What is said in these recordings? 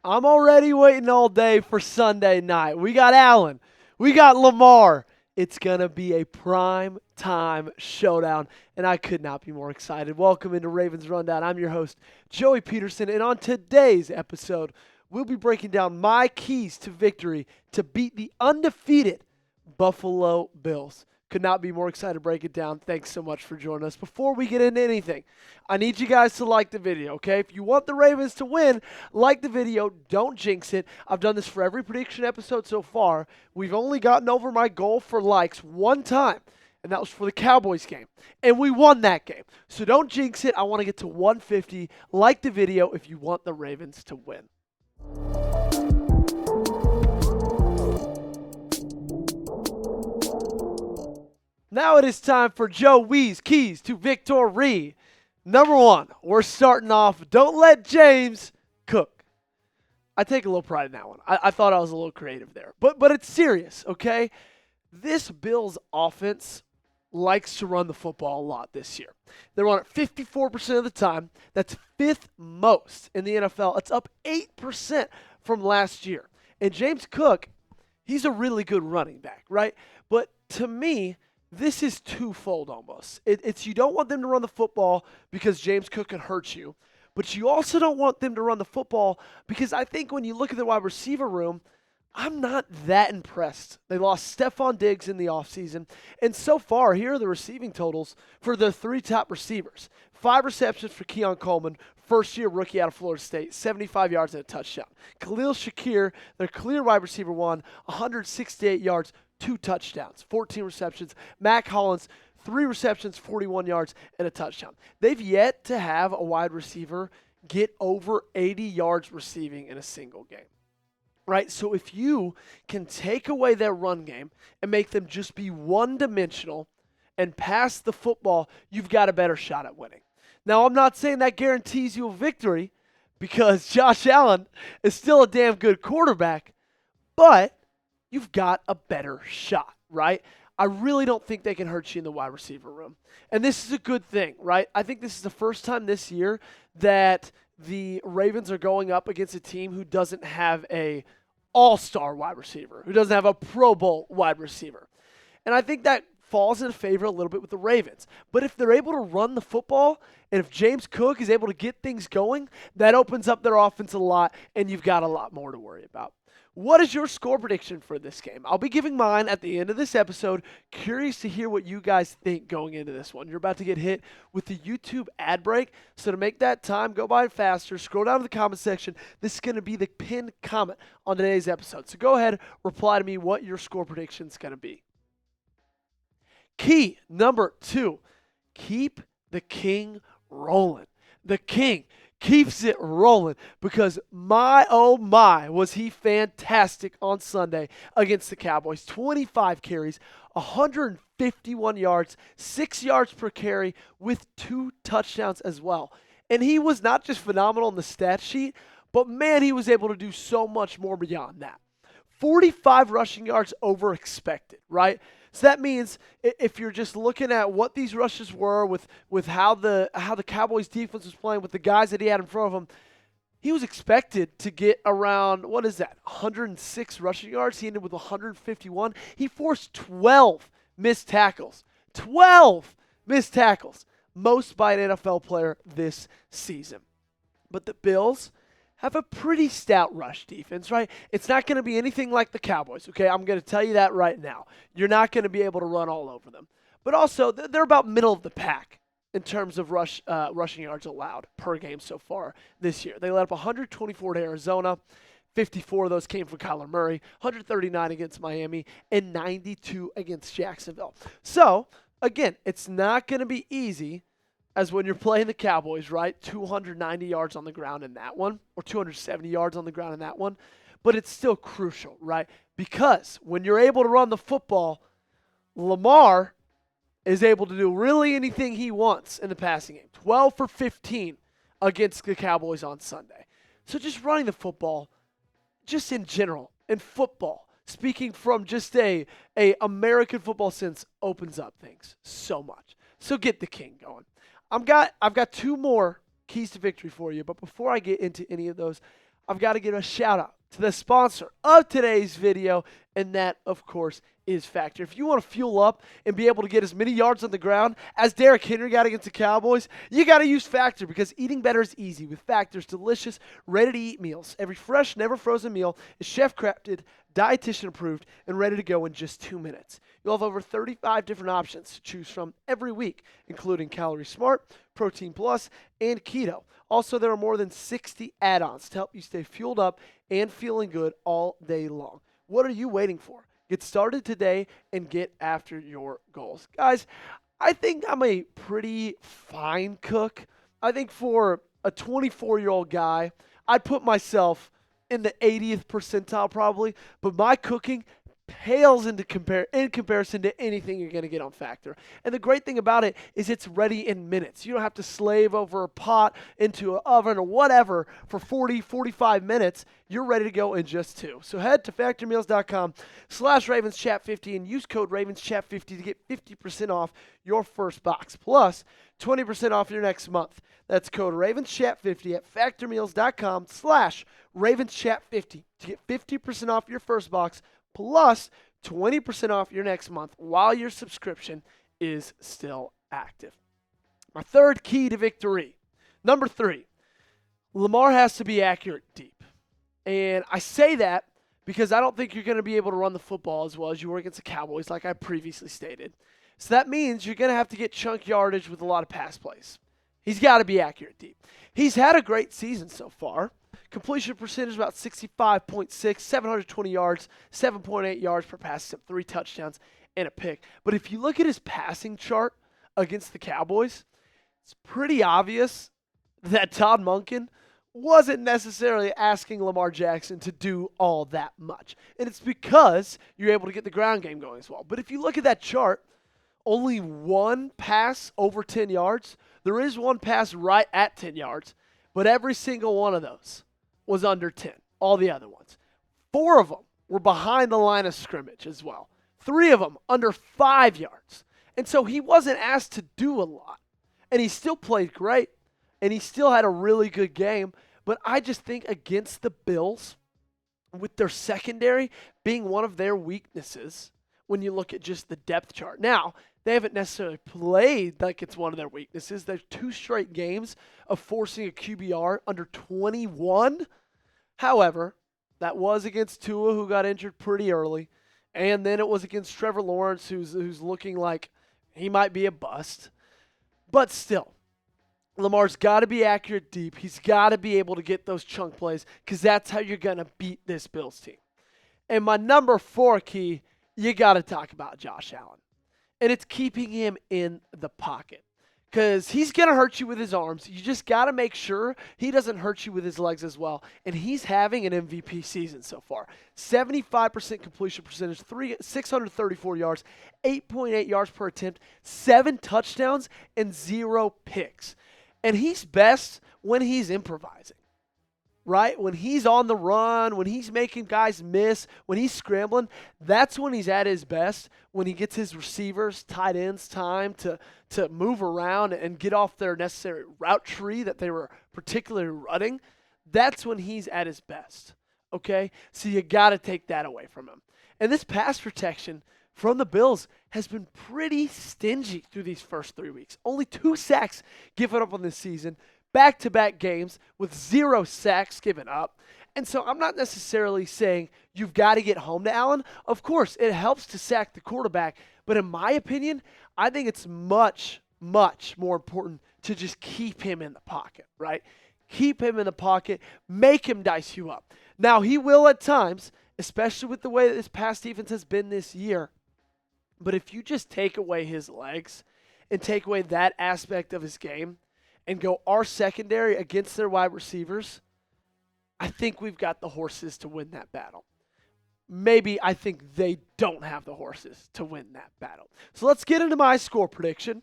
I'm already waiting all day for Sunday night. We got Allen. We got Lamar. It's going to be a prime time showdown, and I could not be more excited. Welcome into Ravens Rundown. I'm your host, Joey Petersen, and on today's episode, we'll be breaking down my keys to victory to beat the undefeated Buffalo Bills. Could not be more excited to break it down. Thanks so much for joining us. Before we get into anything, I need you guys to like the video, okay? If you want the Ravens to win, like the video. Don't jinx it. I've done this for every prediction episode so far. We've only gotten over my goal for likes one time, and that was for the Cowboys game. And we won that game. So don't jinx it. I want to get to 150. Like the video if you want the Ravens to win. Now it is time for Joey's keys to victory. Number one, we're starting off, don't let James cook. I take a little pride in that one. I thought I was a little creative there. But it's serious, okay? This Bills offense likes to run the football a lot this year. They run it 54% of the time. That's fifth most in the NFL. It's up 8% from last year. And James Cook, he's a really good running back, right? But to me, this is twofold almost. It's you don't want them to run the football because James Cook can hurt you, but you also don't want them to run the football because I think when you look at the wide receiver room, I'm not that impressed. They lost Stephon Diggs in the offseason, and so far, here are the receiving totals for the three top receivers. 5 receptions for Keon Coleman, first-year rookie out of Florida State, 75 yards and a touchdown. Khalil Shakir, their clear wide receiver one, 168 yards, 2 touchdowns, 14 receptions. Mac Hollins, 3 receptions, 41 yards, and a touchdown. They've yet to have a wide receiver get over 80 yards receiving in a single game. Right? So if you can take away their run game and make them just be one-dimensional and pass the football, you've got a better shot at winning. Now, I'm not saying that guarantees you a victory because Josh Allen is still a damn good quarterback, but you've got a better shot, right? I really don't think they can hurt you in the wide receiver room. And this is a good thing, right? I think this is the first time this year that the Ravens are going up against a team who doesn't have a all-star wide receiver, who doesn't have a Pro Bowl wide receiver. And I think that falls in favor a little bit with the Ravens. But if they're able to run the football, and if James Cook is able to get things going, that opens up their offense a lot, and you've got a lot more to worry about. What is your score prediction for this game? I'll be giving mine at the end of this episode. Curious to hear what you guys think going into this one. You're about to get hit with the YouTube ad break. So to make that time go by faster, scroll down to the comment section. This is going to be the pinned comment on today's episode. So go ahead, reply to me what your score prediction is going to be. Key number 2, keep the king rolling. The king keeps it rolling because my, oh my, was he fantastic on Sunday against the Cowboys. 25 carries, 151 yards, 6 yards per carry with 2 touchdowns as well. And he was not just phenomenal on the stat sheet, but man, he was able to do so much more beyond that. 45 rushing yards over expected, right? So that means if you're just looking at what these rushes were with how the Cowboys defense was playing with the guys that he had in front of him, he was expected to get around, 106 rushing yards. He ended with 151. He forced 12 missed tackles. 12 missed tackles. Most by an NFL player this season. But the Bills have a pretty stout rush defense, right? It's not going to be anything like the Cowboys, okay? I'm going to tell you that right now. You're not going to be able to run all over them. But also, they're about middle of the pack in terms of rushing yards allowed per game so far this year. They let up 124 to Arizona. 54 of those came from Kyler Murray, 139 against Miami, and 92 against Jacksonville. So, again, it's not going to be easy as when you're playing the Cowboys, right? 290 yards on the ground in that one, or 270 yards on the ground in that one. But it's still crucial, right? Because when you're able to run the football, Lamar is able to do really anything he wants in the passing game. 12 for 15 against the Cowboys on Sunday. So just running the football, just in general, in football, speaking from just a American football sense, opens up things so much. So get the king going. I've got 2 more keys to victory for you, but before I get into any of those, I've got to give a shout out to the sponsor of today's video, and that, of course, is Factor. If you want to fuel up and be able to get as many yards on the ground as Derrick Henry got against the Cowboys, you got to use Factor, because eating better is easy with Factor's delicious, ready-to-eat meals. Every fresh, never frozen meal is chef-crafted, dietitian approved, and ready to go in just 2 minutes. You'll have over 35 different options to choose from every week, including Calorie Smart, Protein Plus, and Keto. Also, there are more than 60 add-ons to help you stay fueled up and feeling good all day long. What are you waiting for? Get started today and get after your goals. Guys, I think I'm a pretty fine cook. I think for a 24-year-old guy, I'd put myself in the 80th percentile probably, but my cooking pales in comparison to anything you're going to get on Factor. And the great thing about it is it's ready in minutes. You don't have to slave over a pot into an oven or whatever for 40, 45 minutes. You're ready to go in just 2. So head to factormeals.com/RavensChat50 and use code RavensChat50 to get 50% off your first box, plus 20% off your next month. That's code RavensChat50 at factormeals.com/RavensChat50 to get 50% off your first box, plus 20% off your next month while your subscription is still active. My third key to victory. Number 3, Lamar has to be accurate deep. And I say that because I don't think you're going to be able to run the football as well as you were against the Cowboys, like I previously stated. So that means you're going to have to get chunk yardage with a lot of pass plays. He's got to be accurate deep. He's had a great season so far. Completion percentage about 65.6, 720 yards, 7.8 yards per pass, 3 touchdowns, and a pick. But if you look at his passing chart against the Cowboys, it's pretty obvious that Todd Monken wasn't necessarily asking Lamar Jackson to do all that much. And it's because you're able to get the ground game going as well. But if you look at that chart, only one pass over 10 yards. There is one pass right at 10 yards, but every single one of those was under 10, all the other ones. 4 of them were behind the line of scrimmage as well. 3 of them under 5 yards. And so he wasn't asked to do a lot. And he still played great, and he still had a really good game. But I just think against the Bills, with their secondary being one of their weaknesses, when you look at just the depth chart. Now, they haven't necessarily played like it's one of their weaknesses. There's 2 straight games of forcing a QBR under 21. However, that was against Tua, who got injured pretty early. And then it was against Trevor Lawrence, who's looking like he might be a bust. But still, Lamar's got to be accurate deep. He's got to be able to get those chunk plays, because that's how you're going to beat this Bills team. And my number 4 key, you got to talk about Josh Allen. And it's keeping him in the pocket, because he's going to hurt you with his arms. You just got to make sure he doesn't hurt you with his legs as well. And he's having an MVP season so far. 75% completion percentage, 634 yards, 8.8 yards per attempt, 7 touchdowns, and 0 picks. And he's best when he's improvising, right? When he's on the run, when he's making guys miss, when he's scrambling, that's when he's at his best, when he gets his receivers, tight ends time to move around and get off their necessary route tree that they were particularly running. That's when he's at his best, okay? So you got to take that away from him. And this pass protection from the Bills has been pretty stingy through these first 3 weeks. Only 2 sacks given up on this season, back-to-back games with 0 sacks given up. And so I'm not necessarily saying you've got to get home to Allen. Of course, it helps to sack the quarterback. But in my opinion, I think it's much, much more important to just keep him in the pocket, right? Keep him in the pocket. Make him dice you up. Now, he will at times, especially with the way that this pass defense has been this year. But if you just take away his legs and take away that aspect of his game and go our secondary against their wide receivers, I think we've got the horses to win that battle. Maybe I think they don't have the horses to win that battle. So let's get into my score prediction.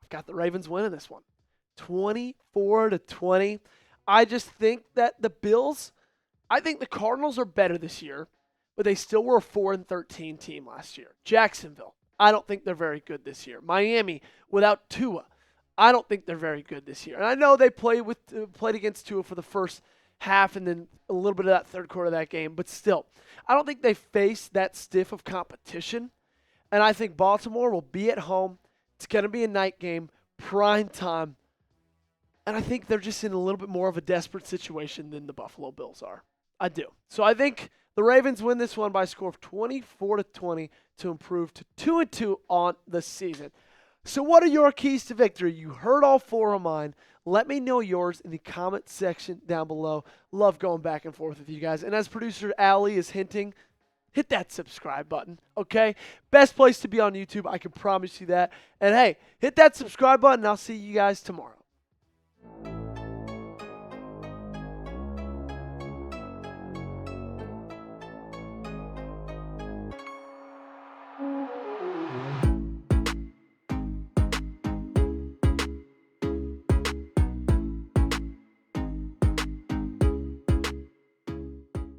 I've got the Ravens winning this one, 24-20. I just think that the Bills, I think the Cardinals are better this year, but they still were a 4-13 team last year. Jacksonville, I don't think they're very good this year. Miami, without Tua, I don't think they're very good this year. And I know they played against Tua for the first half and then a little bit of that third quarter of that game. But still, I don't think they face that stiff of competition. And I think Baltimore will be at home. It's going to be a night game, prime time. And I think they're just in a little bit more of a desperate situation than the Buffalo Bills are. I do. So I think the Ravens win this one by a score of 24-20 to improve to 2-2 on the season. So what are your keys to victory? You heard all four of mine. Let me know yours in the comment section down below. Love going back and forth with you guys. And as producer Allie is hinting, hit that subscribe button, okay? Best place to be on YouTube, I can promise you that. And hey, hit that subscribe button, and I'll see you guys tomorrow.